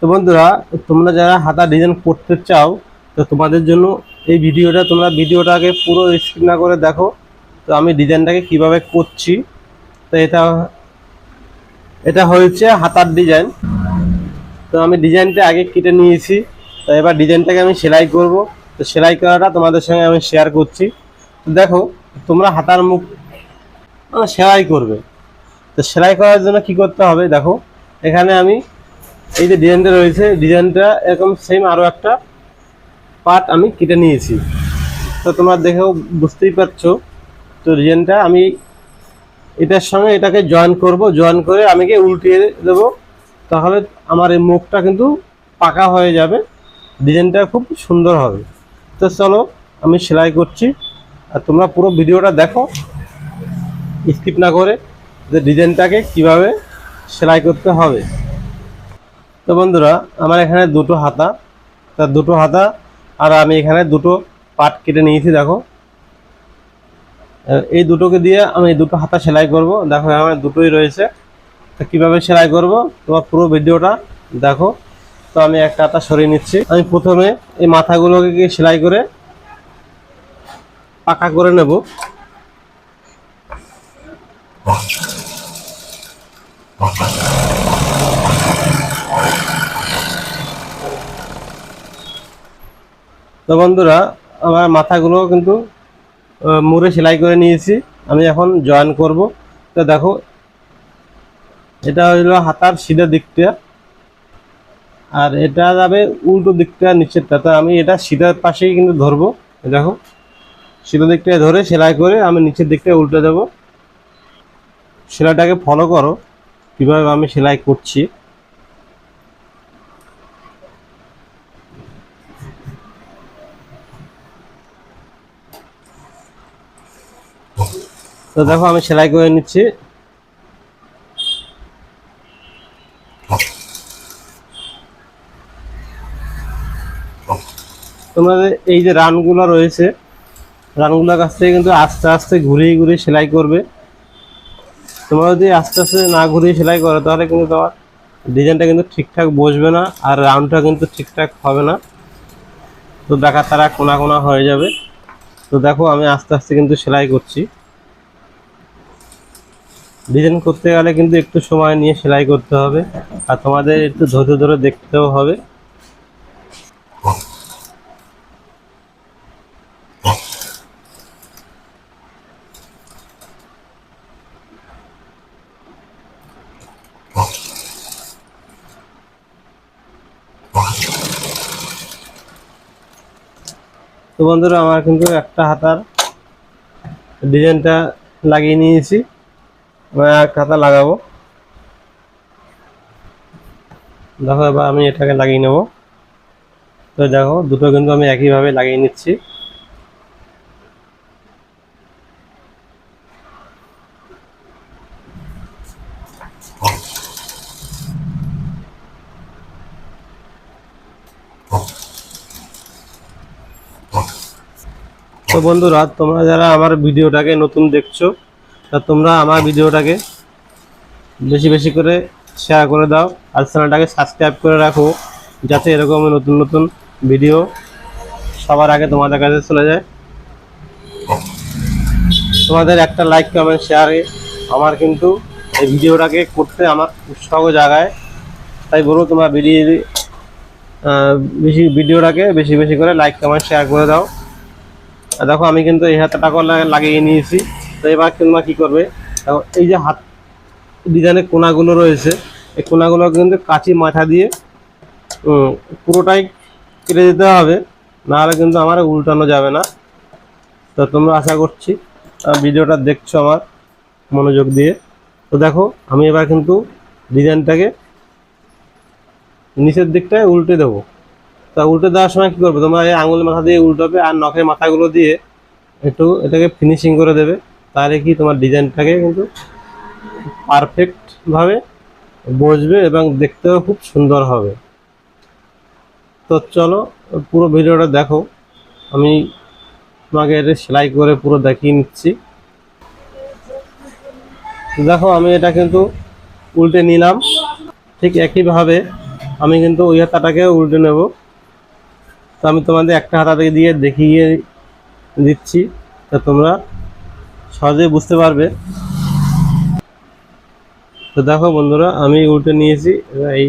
তো বন্ধুরা, তোমরা যারা হাতা ডিজাইন করতে চাও, তো তোমাদের জন্য এই ভিডিওটা, তোমরা ভিডিওটাকে পুরো স্কিপ না করে দেখো। তো আমি ডিজাইনটাকে কিভাবে করছি। তো এটা এটা হয়েছে হাতার ডিজাইন। তো আমি ডিজাইনটা আগে কেটে নিয়েছি। তো এবার ডিজাইনটাকে আমি সেলাই করব। তো সেলাই করাটা তোমাদের সঙ্গে আমি শেয়ার করছি। তো দেখো, তোমরা হাতার মুখ সেলাই করবে। তো সেলাই করার জন্য কি করতে হবে, দেখো এখানে আমি এই যে ডিজাইনটা রয়েছে, ডিজাইনটা এরকম সেম আরও একটা পার্ট আমি কেটে নিয়েছি। তো তোমরা দেখেও বুঝতেই পারছো। তো ডিজাইনটা আমি এটার সঙ্গে এটাকে জয়েন করব, জয়েন করে আমি উল্টিয়ে দেবো। তাহলে আমার এই মুখটা কিন্তু পাকা হয়ে যাবে, ডিজাইনটা খুব সুন্দর হবে। তো চলো আমি সেলাই করছি, আর তোমরা পুরো ভিডিওটা দেখো স্কিপ না করে, যে ডিজাইনটাকে কিভাবে সেলাই করতে হবে। তো বন্ধুরা, আমার এখানে দুটো হাতা, তার দুটো হাতা, আর আমি এখানে দুটো পার্ট কেটে নিয়েছি। দেখো এই দুটোকে দিয়ে আমি দুটো হাতা সেলাই করব। দেখো আমার দুটোই রয়েছে। তো কীভাবে সেলাই করব তোমার পুরো ভিডিওটা দেখো। তো আমি একটা হাতা সরিয়ে নিচ্ছি। আমি প্রথমে এই মাথাগুলোকে সেলাই করে পাকা করে নেব। তো বন্ধুরা, আমার মাথাগুলো কিন্তু মুড়ে সেলাই করে নিয়েছি। আমি এখন জয়েন করব। তো দেখো, এটা হলো হাতার সিধা দিকটা, আর এটা যাবে উল্টো দিকটা নিচেরটা। তো আমি এটা সিধার পাশেই কিন্তু ধরবো। দেখো সিধা দিকটায় ধরে সেলাই করে আমি নিচের দিকটা উল্টে দেব। সেলাইটাকে ফলো করো কীভাবে আমি সেলাই করছি। তো দেখো আমি সেলাই করে নিচ্ছি। তোমাদের এই যে রানগুলো রয়েছে, রানগুলোর কাছ থেকে কিন্তু আস্তে আস্তে ঘুরিয়ে ঘুরিয়ে সেলাই করবে। তোমরা যদি আস্তে আস্তে না ঘুরিয়ে সেলাই করো, তাহলে কিন্তু তোমার ডিজাইনটা কিন্তু ঠিকঠাক বসবে না, আর রাউন্ডটা কিন্তু ঠিকঠাক হবে না। তো দেখা তারা কোনা কোনা হয়ে যাবে। তো দেখো আমি আস্তে আস্তে কিন্তু সেলাই করছি। ডিজাইন করতে গেলে কিন্তু একটু সময় নিয়ে সেলাই করতে হবে, আর তোমাদের একটু ধৈর্য ধরে দেখতেও হবে। তো বন্ধুরা, আমার কিন্তু একটা হাতার ডিজাইনটা লাগিয়ে নিয়েছি। একটা হাতা লাগাবো। দেখো এবার আমি এটাকে লাগিয়ে নেব। তো দেখো দুটো কিন্তু আমি একইভাবে লাগিয়ে নিচ্ছি। তো বন্ধুরা, তোমরা যারা আমার ভিডিওটাকে নতুন দেখছো, তা তোমরা আমার ভিডিওটাকে বেশি বেশি করে শেয়ার করে দাও, আর চ্যানেলটাকে সাবস্ক্রাইব করে রাখো, যাতে এরকম নতুন নতুন ভিডিও সবার আগে তোমাদের কাছে চলে যায়। তোমাদের একটা লাইক কমেন্ট শেয়ারে আমার কিন্তু এই ভিডিওটাকে করতে আমার উৎসাহ জাগায়। তাই বলো, তোমরা ভিডিওটাকে বেশি বেশি করে লাইক কমেন্ট শেয়ার করে দাও। দেখো আমি কিন্তু এই হাতটাকে লাগিয়ে নিয়েছি। তো এবার তোমরা কী করবে, দেখো এই যে হাত ডিজাইনের কোনাগুলো রয়েছে, এই কোনাগুলো কিন্তু কাঁচি মাথা দিয়ে পুরোটাই কেটে দিতে হবে, নাহলে কিন্তু আমার উল্টানো যাবে না। তো তোমরা আশা করছি ভিডিওটা দেখছো আমার মনোযোগ দিয়ে। তো দেখো আমি এবার কিন্তু ডিজাইনটাকে নিচের দিকটায় উল্টে দেবো। তা উল্টে দেওয়ার সময় কী করবে, তোমরা এই আঙুলের মাথা দিয়ে উল্টাবে, আর নখের মাথাগুলো দিয়ে একটু এটাকে ফিনিশিং করে দেবে। তাহলে কি তোমার ডিজাইনটাকে কিন্তু পারফেক্টভাবে বসবে এবং দেখতেও খুব সুন্দর হবে। তো চলো পুরো ভিডিওটা দেখো, আমি তোমাকে এটা সেলাই করে পুরো দেখিয়ে নিচ্ছি। দেখো আমি এটা কিন্তু উল্টে নিলাম। ঠিক একইভাবে আমি কিন্তু ওই হাতাটাকে উল্টে নেব। তো আমি তোমাদের একটা হাতা থেকে দিয়ে দেখিয়ে দিচ্ছি, তো তোমরা সহজেই বুঝতে পারবে। তো দেখো বন্ধুরা, আমি উল্টে নিয়েছি। এই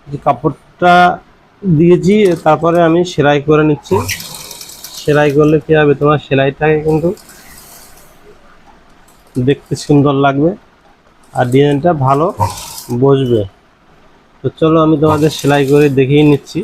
যে কাপড়টা দিয়েছি, তারপরে আমি সেলাই করে নিচ্ছি। সেলাই করলে কী হবে, তোমার সেলাইটাকে কিন্তু দেখতে সুন্দর লাগবে আর ডিজাইনটা ভালো বসবে। তো চলো আমি তোমাদের সেলাই করে দেখিয়ে নিচ্ছি।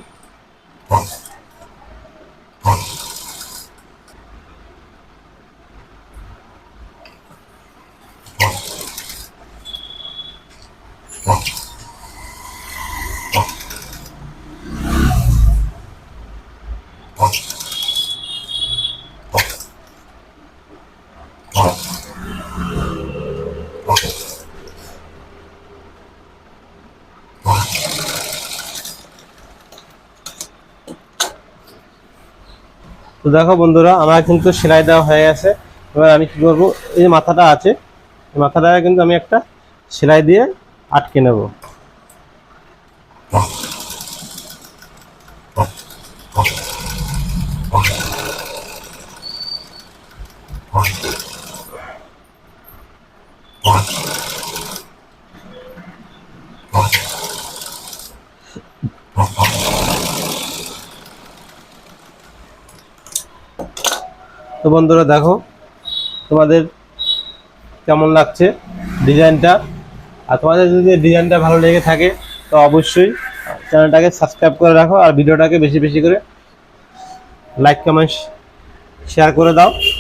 তো দেখো বন্ধুরা, আমার কিন্তু সেলাই দেওয়া হয়ে গেছে। এবার আমি কি করব, এই যে মাথাটা আছে, এই মাথাটাকে কিন্তু আমি একটা সেলাই দিয়ে আটকে নেব। তো বন্ধুরা দেখো, তোমাদের কেমন লাগছে ডিজাইনটা। আর তোমাদের যদি ডিজাইনটা ভালো লেগে থাকে তো অবশ্যই চ্যানেলটাকে সাবস্ক্রাইব করে রাখো, আর ভিডিওটাকে বেশি বেশি করে লাইক কমেন্ট শেয়ার করে দাও।